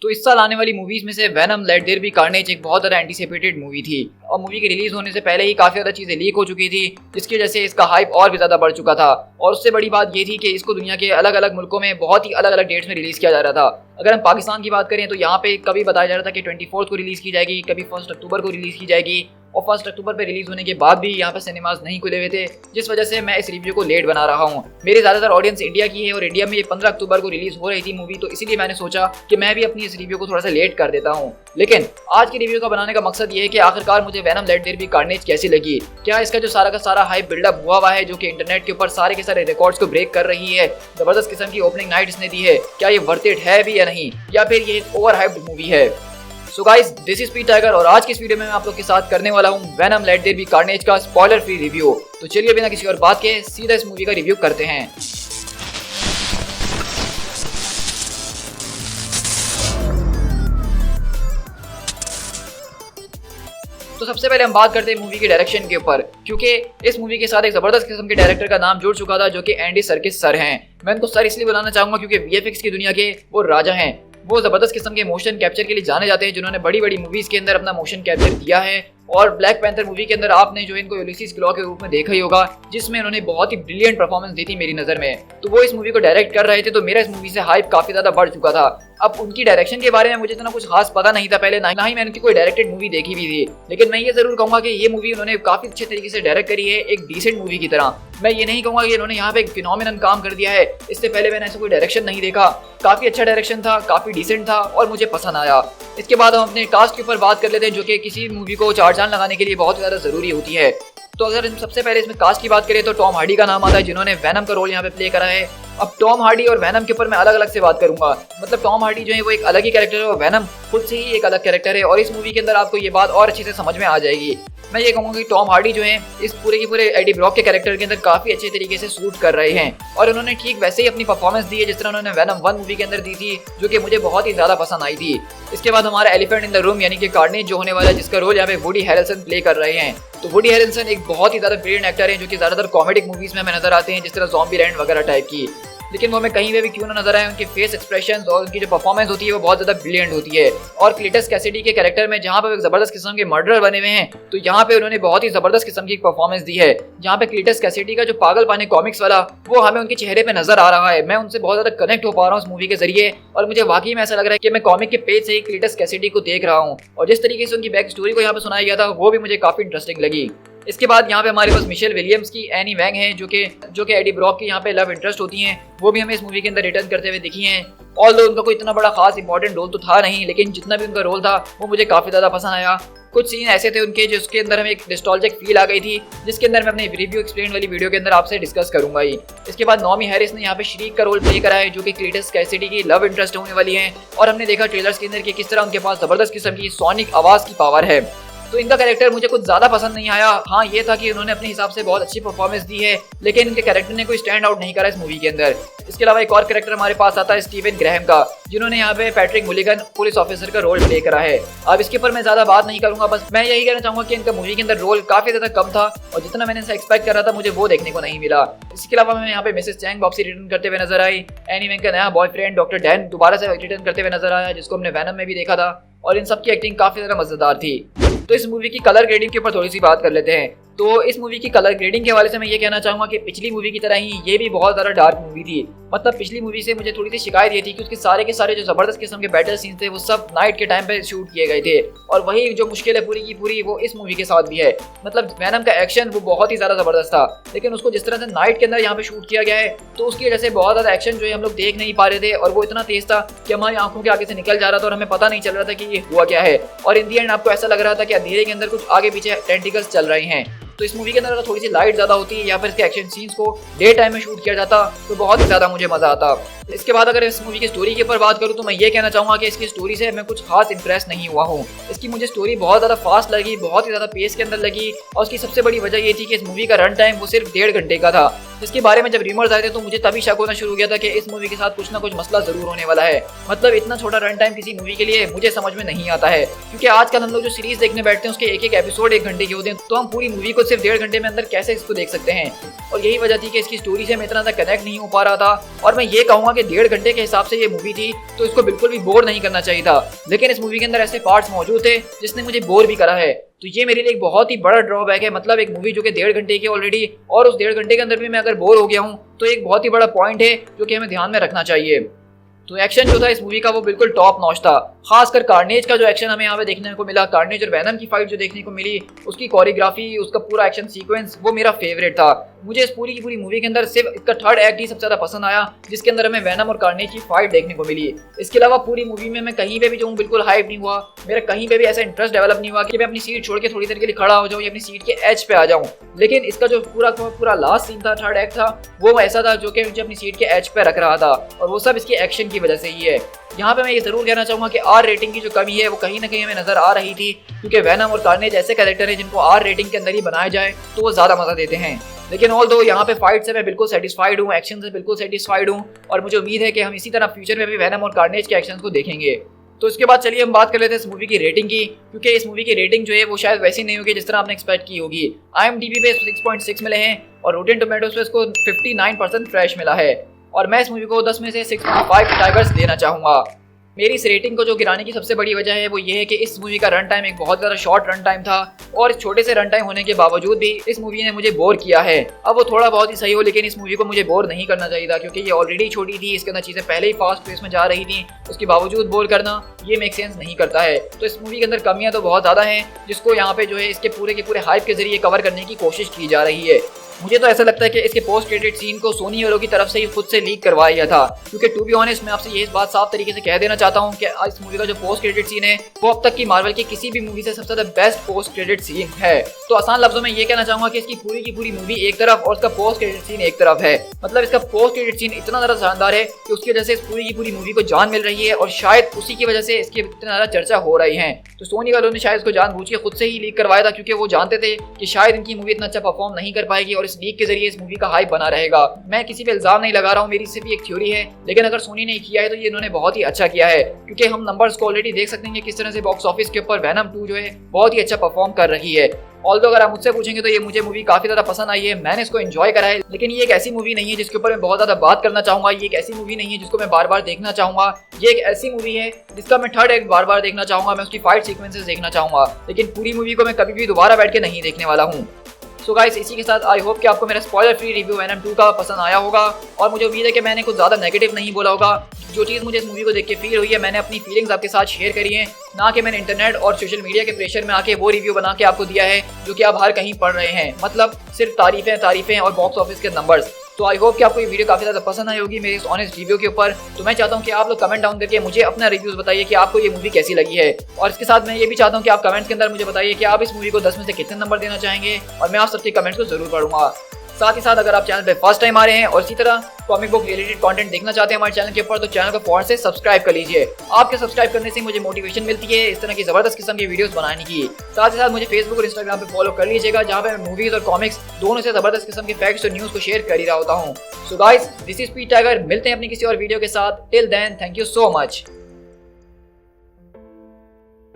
तो इस साल आने वाली मूवीज में से Venom let there be Carnage एक बहुत ज़्यादा एंटीसिपेटेड मूवी थी और मूवी के रिलीज होने से पहले ही काफ़ी ज़्यादा चीज़ें लीक हो चुकी थी, जिसकी वजह से इसका हाइप और भी ज़्यादा बढ़ चुका था। और उससे बड़ी बात ये थी कि इसको दुनिया के अलग अलग मुल्कों में बहुत ही अलग अलग डेट्स में रिलीज़ किया जा रहा था। अगर हम पाकिस्तान की बात करें तो यहाँ पे कभी बताया जा रहा था कि 24 को रिलीज़ की जाएगी, कभी 1 अक्टूबर को रिलीज़ की जाएगी और 1 अक्टूबर पे रिलीज होने के बाद भी यहाँ पे सिनेमाज नहीं खुले हुए थे, जिस वजह से मैं इस रिव्यू को लेट बना रहा हूँ। मेरी ज़्यादातर ऑडियंस इंडिया की है और इंडिया में ये 15 अक्टूबर को रिलीज हो रही थी मूवी, तो इसीलिए मैंने सोचा कि मैं भी अपनी इस रिव्यू को थोड़ा सा लेट कर देता हूँ। लेकिन आज की रिव्यू का बनाने का मकसद ये है कि आखिरकार मुझे Venom let there be Carnage कैसी लगी, क्या इसका जो सारा का सारा हाइप बिल्डअप हुआ है जो कि इंटरनेट के ऊपर सारे के सारे रिकॉर्ड्स को ब्रेक कर रही है, जबरदस्त किस्म की ओपनिंग नाइट इसने दी है, क्या ये वर्थ इट है भी या नहीं, या फिर ये एक ओवर हाइप्ड मूवी है। सो guys, this is P tiger और आज की इस वीडियो में मैं आप लोग के साथ करने वाला हूँ Venom let there be Carnage का स्पॉइलर फ्री रिव्यू। तो चलिए बिना किसी और बात के सीधा इस मूवी का रिव्यू करते हैं। तो सबसे पहले हम बात करते हैं मूवी की डायरेक्शन के ऊपर, क्योंकि इस मूवी के साथ एक जबरदस्त किस्म के डायरेक्टर का नाम जुड़ चुका था जो कि एंडी सर्किस सर हैं। मैं उनको सर इसलिए बुलाना चाहूंगा क्योंकि वीएफएक्स की दुनिया के वो राजा हैं। वो जबरदस्त किस्म के मोशन कैप्चर के लिए जाने जाते हैं, जिन्होंने बड़ी बड़ी मूवीज के अंदर अपना मोशन कैप्चर दिया है। और ब्लैक पैंथर मूवी के अंदर आपने जो इनको यूलिसिस क्लॉ के रूप में देखा ही होगा, जिसमें उन्होंने बहुत ही ब्रिलियंट परफॉर्मेंस दी थी मेरी नज़र में। तो वो इस मूवी को डायरेक्ट कर रहे थे, तो मेरा इस मूवी से हाइप काफ़ी ज़्यादा बढ़ चुका था। अब उनकी डायरेक्शन के बारे में मुझे इतना कुछ खास पता नहीं था पहले, ना ही मैंने उनकी कोई डायरेक्टेड मूवी देखी भी थी, लेकिन मैं ये जरूर कहूँगा कि ये मूवी उन्होंने काफ़ी अच्छे तरीके से डायरेक्ट करी है, एक डिसेंट मूवी की तरह। मैं ये नहीं कहूँगा कि इन्होंने यहाँ पे एक फिनोमिनल काम कर दिया है, इससे पहले मैंने ऐसा कोई डायरेक्शन नहीं देखा। काफ़ी अच्छा डायरेक्शन था, काफ़ी डिसेंट था और मुझे पसंद आया। इसके बाद हम अपने कास्ट के ऊपर बात कर लेते हैं, जो कि किसी मूवी को चार चांद लगाने के लिए बहुत ज़्यादा ज़रूरी होती है। तो अगर हम सबसे पहले इसमें कास्ट की बात करें तो टॉम हार्डी का नाम आता है, जिन्होंने वेनम का रोल यहाँ पे प्ले करा है। अब टॉम हार्डी और वेनम के ऊपर मैं अलग अलग से बात करूंगा। मतलब टॉम हार्डी जो है वो एक अलग ही कैरेक्टर है और वेनम खुद से ही एक अलग कैरेक्टर है, और इस मूवी के अंदर आपको ये बात और अच्छे से समझ में आ जाएगी। मैं ये कहूँगा कि टॉम हार्डी जो है इस पूरे के पूरे एडी ब्रॉक के कैरेक्टर के अंदर काफ़ी अच्छे तरीके से शूट कर रहे हैं, और उन्होंने ठीक वैसे ही अपनी परफॉर्मेंस दी है जिस तरह उन्होंने वेनम 1 मूवी के अंदर दी थी, जो कि मुझे बहुत ही ज़्यादा पसंद आई थी। इसके बाद हमारा एलिफेंट इन द रूम यानी कि कार्नेज जो होने वाला है, जिसका रोल यहाँ पे वुडी हैरेल्सन प्ले कर रहे हैं। तो वुडी हैरेल्सन एक बहुत ही ज़्यादा ब्रिलियंट एक्टर है, जो कि ज़्यादातर कॉमेडिक मूवीज़ में हमें नजर आते हैं, जिस तरह ज़ॉम्बीलैंड वगैरह टाइप की। लेकिन वो हमें कहीं पे भी क्यों ना नजर आए, उनके फेस एक्सप्रेशंस और उनकी जो परफॉर्मेंस होती है वो बहुत ज़्यादा ब्रिलियंट होती है। और क्लीटस कैसिडी के कैरेक्टर में जहाँ पे एक ज़बरदस्त किस्म के मर्डरर बने हुए हैं, तो यहाँ पे उन्होंने बहुत ही ज़बरदस्त किस्म की परफॉर्मेंस दी है, जहाँ पे क्लीटस कैसिडी का जो पागलपन कॉमिक्स वाला वो हमें उनके चेहरे पे नजर आ रहा है। मैं उनसे बहुत ज़्यादा कनेक्ट हो पा रहा हूँ इस मूवी के जरिए, और मुझे वाकई में ऐसा लग रहा है कि मैं कॉमिक के पेज से ही क्लीटस कैसिडी को देख रहा हूँ, और जिस तरीके से उनकी बैक स्टोरी को यहाँ पे सुनाया गया था वो भी मुझे काफ़ी इंटरेस्टिंग लगी। इसके बाद यहाँ पे हमारे पास मिशेल विलियम्स की एनी वैंग है, जो कि एडी ब्रॉक की यहाँ पे लव इंटरेस्ट होती हैं, वो भी हमें इस मूवी के अंदर रिटर्न करते हुए दिखी हैं। ऑल्दो उनका कोई इतना बड़ा खास इंपॉर्टेंट रोल तो था नहीं, लेकिन जितना भी उनका रोल था वो मुझे काफ़ी ज़्यादा पसंद आया। कुछ सीन ऐसे थे उनके जिसके अंदर हमें एक डिस्टॉल्जिक फील आ गई थी, जिसके अंदर मैं अपने रिव्यू एक्सप्लेन वाली वीडियो के अंदर आपसे डिस्कस करूंगा ही। इसके बाद नॉमी हैरिस ने यहाँ पे शरीक का रोल प्ले करा है, जो कि क्लीटस कैसिडी की लव इंटरेस्ट होने वाली है, और हमने देखा ट्रेलर्स के अंदर कि किस तरह उनके पास जबरदस्त किस्म की सोनिक आवाज़ की पावर है। तो इनका कैरेक्टर मुझे कुछ ज़्यादा पसंद नहीं आया। हाँ, ये था कि उन्होंने अपने हिसाब से बहुत अच्छी परफॉर्मेंस दी है, लेकिन इनके कैरेक्टर ने कोई स्टैंड आउट नहीं करा इस मूवी के अंदर। इसके अलावा एक और कैरेक्टर हमारे पास आता है स्टीवन ग्रैहम का, जिन्होंने यहाँ पे पैट्रिक मुलिगन पुलिस ऑफिसर का रोल प्ले करा है। अब इसके ऊपर मैं ज़्यादा बात नहीं करूंगा, बस मैं यही कहना चाहूँगा कि इनका मूवी के अंदर रोल काफ़ी ज़्यादा कम था, और जितना मैंने इनसे एक्सपेक्ट कर रहा था मुझे वो देखने को नहीं मिला। इसके अलावा हमें यहाँ पे मिसेस चैंग वापसी रिटर्न करते हुए नजर आई। एनी वैंग का नया बॉयफ्रेंड डॉक्टर डैन दोबारा से रिटर्न करते हुए नजर आया, जिसको हमने वेनम में भी देखा था, और इन सब की एक्टिंग काफ़ी ज़्यादा मज़ेदार थी। तो इस मूवी की कलर ग्रेडिंग के ऊपर थोड़ी सी बात कर लेते हैं। तो इस मूवी की कलर ग्रेडिंग के हवाले से मैं ये कहना चाहूँगा कि पिछली मूवी की तरह ही ये भी बहुत ज़्यादा डार्क मूवी थी। मतलब पिछली मूवी से मुझे थोड़ी सी शिकायत ये थी कि उसके सारे के सारे जो ज़बरदस्त किस्म के बैटल सीन थे वो सब नाइट के टाइम पे शूट किए गए थे, और वही जो मुश्किल है पूरी की पूरी वो इस मूवी के साथ भी है। मतलब वेनम का एक्शन वो बहुत ही ज़्यादा ज़बरदस्त था, लेकिन उसको जिस तरह से नाइट के अंदर यहाँ पे शूट किया गया है, तो उसकी वजह से बहुत ज़्यादा एक्शन जो है हम लोग देख नहीं पा रहे थे, और वो इतना तेज़ था कि हमारी आंखों के आगे से निकल जा रहा था और हमें पता नहीं चल रहा था कि ये हुआ क्या है। और इन दी एंड आपको ऐसा लग रहा था कि अंधेरे के अंदर कुछ आगे पीछे टेंटिकल्स चल रहे हैं। तो इस मूवी के अंदर अगर थोड़ी सी लाइट ज़्यादा होती है या फिर इसके एक्शन सीन्स को डे टाइम में शूट किया जाता तो बहुत ही ज़्यादा मुझे मज़ा आता। इसके बाद अगर इस मूवी की स्टोरी के ऊपर बात करूँ तो मैं ये कहना चाहूँगा कि इसकी स्टोरी से मैं कुछ खास इंप्रेस नहीं हुआ हूँ। इसकी मुझे स्टोरी बहुत ज़्यादा फास्ट लगी, बहुत ही ज़्यादा पेस के अंदर लगी, और उसकी सबसे बड़ी वजह ये थी कि इस मूवी का रन टाइम वो सिर्फ 1.5 घंटे का था, जिसके बारे में जब रिमर्स आए थे तो मुझे तभी शक होना शुरू हो गया था कि इस मूवी के साथ कुछ ना कुछ मसला ज़रूर होने वाला है। मतलब इतना छोटा रन टाइम किसी मूवी के लिए मुझे समझ में नहीं आता है, क्योंकि आजकल हम लोग जो सीरीज़ देखने बैठते हैं उसके एक एक एपिसोड 1 घंटे के होते हैं, तो हम पूरी मूवी को लोग सिर्फ 1.5 घंटे में अंदर कैसे इसको देख सकते हैं। और यही वजह थी कि इसकी स्टोरी से मैं इतना ज़्यादा कनेक्ट नहीं हो पा रहा था। और मैं ये कहूँगा कि 1.5 घंटे के हिसाब से ये मूवी थी तो इसको बिल्कुल भी बोर नहीं करना चाहिए था, लेकिन इस मूवी के अंदर ऐसे पार्ट्स मौजूद थे जिसने मुझे बोर भी करा है। तो ये मेरे लिए एक बहुत ही बड़ा ड्रॉबैक है। मतलब एक मूवी जो कि 1.5 घंटे की ऑलरेडी, और उस 1.5 घंटे के अंदर भी मैं अगर बोर हो गया हूँ तो एक बहुत ही बड़ा पॉइंट है जो कि हमें ध्यान में रखना चाहिए। तो एक्शन जो था इस मूवी का वो बिल्कुल टॉप नॉच था। खासकर कार्नेज का जो एक्शन हमें यहाँ पे देखने को मिला, कार्नेज और वैनम की फाइट जो देखने को मिली, उसकी कोरियोग्राफी, उसका पूरा एक्शन सीक्वेंस वो मेरा फेवरेट था। मुझे इस पूरी की पूरी मूवी के अंदर सिर्फ इसका 3rd एक्ट ही सबसे ज्यादा पसंद आया, जिसके अंदर हमें वैनम और कार्नेज की फाइट देखने को मिली। इसके अलावा पूरी मूवी में मैं कहीं पे भी जो हूँ बिल्कुल हाइप नहीं हुआ, मेरा कहीं पे भी ऐसा इंटरेस्ट डेवलप नहीं हुआ कि मैं अपनी सीट छोड़ के थोड़ी देर के लिए खड़ा हो जाऊँ या अपनी सीट के एज पे आ जाऊँ। लेकिन इसका जो पूरा लास्ट सीन था, 3rd एक्ट था, वो ऐसा था जो कि मुझे अपनी सीट के एज पे रख रहा था, और वो सब इसके एक्शन की वजह से ही है। यहाँ पे मैं ये जरूर कहना चाहूंगा कि आर रेटिंग की जो कमी है वो कहीं ना कहीं हमें नजर आ रही थी, क्योंकि वैनम और कार्नेज ऐसे कैरेक्टर हैं जिनको आर रेटिंग के अंदर ही बनाया जाए तो वो ज्यादा मजा देते हैं। लेकिन ऑल दो यहाँ पे फाइट से मैं बिल्कुल सेटिस्फाइड हूँ, एक्शन से बिल्कुल सेटिस्फाइड हूँ, और मुझे उम्मीद है कि हम इसी तरह फ्यूचर में भी वैनम और कार्नेज के एक्शन को देखेंगे। तो इसके बाद चलिए हम बात कर लेते हैं इस मूवी की रेटिंग की, क्योंकि इस मूवी की रेटिंग जो है वो शायद वैसी नहीं होगी जिस तरह आपने एक्सपेक्ट की होगी। IMDb पे 6.6 मिले हैं और रोटेन टोमेटोज पे इसको 59% फ्रेश मिला है, और मैं इस मूवी को 10 में से 6.5 टाइगर्स देना चाहूँगा। मेरी इस रेटिंग को जो गिराने की सबसे बड़ी वजह है वो ये है कि इस मूवी का रन टाइम एक बहुत ज़्यादा शॉर्ट रन टाइम था, और इस छोटे से रन टाइम होने के बावजूद भी इस मूवी ने मुझे बोर किया है। अब वो थोड़ा बहुत ही सही हो, लेकिन इस मूवी को मुझे बोर नहीं करना चाहिए था, क्योंकि ये ऑलरेडी छोटी थी, इसके अंदर चीज़ें पहले ही फास्ट पेस में जा रही थी, उसके बावजूद बोर करना ये मेक सेंस नहीं करता है। तो इस मूवी के अंदर कमियां तो बहुत ज़्यादा हैं, जिसको यहाँ पे जो है इसके पूरे के पूरे हाइप के जरिए कवर करने की कोशिश की जा रही है। मुझे तो ऐसा लगता है कि इसके पोस्ट क्रेडिट सीन को सोनी हीरो की तरफ से ही खुद से लीक करवाया गया था, क्योंकि टू बी ऑनेस्ट मैं आपसे ये बात साफ तरीके से कह देना चाहता हूँ कि इस मूवी का जो पोस्ट क्रेडिट सीन है वो अब तक की मार्वल की किसी भी मूवी से सबसे ज्यादा बेस्ट पोस्ट क्रेडिट सीन है। तो आसान लफ्जों में ये कहना चाहूंगा कि इसकी पूरी की पूरी मूवी एक तरफ और इसका पोस्ट क्रेडिट सीन एक तरफ है। मतलब इसका पोस्ट क्रेडिट सीन इतना ज्यादा शानदार है कि उसकी वजह से इस पूरी की पूरी मूवी को जान मिल रही है, और शायद उसी की वजह से इसकी इतना ज्यादा चर्चा हो रही है। तो सोनी वालों ने शायद इसको जानबूझ के खुद से ही लीक करवाया था, क्योंकि वो जानते थे कि शायद इनकी मूवी इतना अच्छा परफॉर्म नहीं कर पाएगी, और इस लीक के जरिए मूवी का हाइप बना रहेगा। मैं किसी पे इल्जाम नहीं लगा रहा हूँ, मेरी सिर्फ एक थ्योरी है, लेकिन अगर सोनी ने किया है तो ये इन्होंने बहुत ही अच्छा किया है, क्योंकि हम नंबर्स को ऑलरेडी देख सकते हैं कि किस तरह से बॉक्स ऑफिस के ऊपर वैनम 2 जो है बहुत ही अच्छा परफॉर्म कर रही है। ऑल्दो अगर आप मुझसे पूछेंगे तो ये मुझे मूवी काफी ज्यादा पसंद आई है, मैंने इसको एंजॉय करा है, लेकिन ये एक ऐसी मूवी नहीं है जिसके ऊपर मैं बहुत ज्यादा बात करना चाहूंगा। ये एक ऐसी मूवी नहीं है जिसको मैं बार बार देखना चाहूंगा। ये एक ऐसी मूवी है जिसका मैं 3rd एक्ट बार बार देखना चाहूंगा, मैं उसकी फाइट सीक्वेंसेस देखना चाहूंगा, लेकिन पूरी मूवी को मैं कभी भी दोबारा बैठ के नहीं देखने वाला हूँ। सो गाइस, इसी के साथ आई होप कि आपको मेरा स्पॉइलर फ्री रिव्यू वैनम 2 का पसंद आया होगा, और मुझे उम्मीद है कि मैंने कुछ ज़्यादा नेगेटिव नहीं बोला होगा। जो चीज़ मुझे इस मूवी को देख के फील हुई है, मैंने अपनी फीलिंग्स आपके साथ शेयर करी है, ना कि मैंने इंटरनेट और सोशल मीडिया के प्रेशर में आके वो रिव्यू बना के आपको दिया है जो कि आप हर कहीं पढ़ रहे हैं। मतलब सिर्फ तारीफें और बॉक्स ऑफिस के नंबर्स। तो आई होप कि आपको ये वीडियो काफी ज्यादा पसंद आई होगी मेरे इस ऑनेस्ट रिव्यू के ऊपर। तो मैं चाहता हूँ कि आप लोग कमेंट डाउन करके मुझे अपना रिव्यूज बताइए कि आपको ये मूवी कैसी लगी है, और इसके साथ मैं ये भी चाहता हूँ कि आप कमेंट्स के अंदर मुझे बताइए कि आप इस मूवी को 10 में से कितने नंबर देना चाहेंगे, और मैं आप सबके कमेंट्स को जरूर पढ़ूंगा। साथ ही साथ अगर आप चैनल पे फर्स्ट टाइम आ रहे हैं और इसी तरह कॉमिक बुक रिलेटेड कंटेंट देखना चाहते हैं हमारे चैनल के ऊपर, तो चैनल को फौरन से सब्सक्राइब कर लीजिए। आपके सब्सक्राइब करने से मुझे मोटिवेशन मिलती है इस तरह की जबरदस्त किस्म की वीडियोस बनाने की। साथ ही साथ मुझे फेसबुक और इंस्टाग्राम पे फॉलो कर लीजिएगा, जहाँ पे मैं मूवीज और कॉमिक्स दोनों से जबरदस्त किस्म के फैक्ट्स और न्यूज को शेयर कर ही रहा होता हूँ। So guys, this is Pete Tiger. मिलते हैं अपनी किसी और वीडियो के साथ। Till then, thank you so much.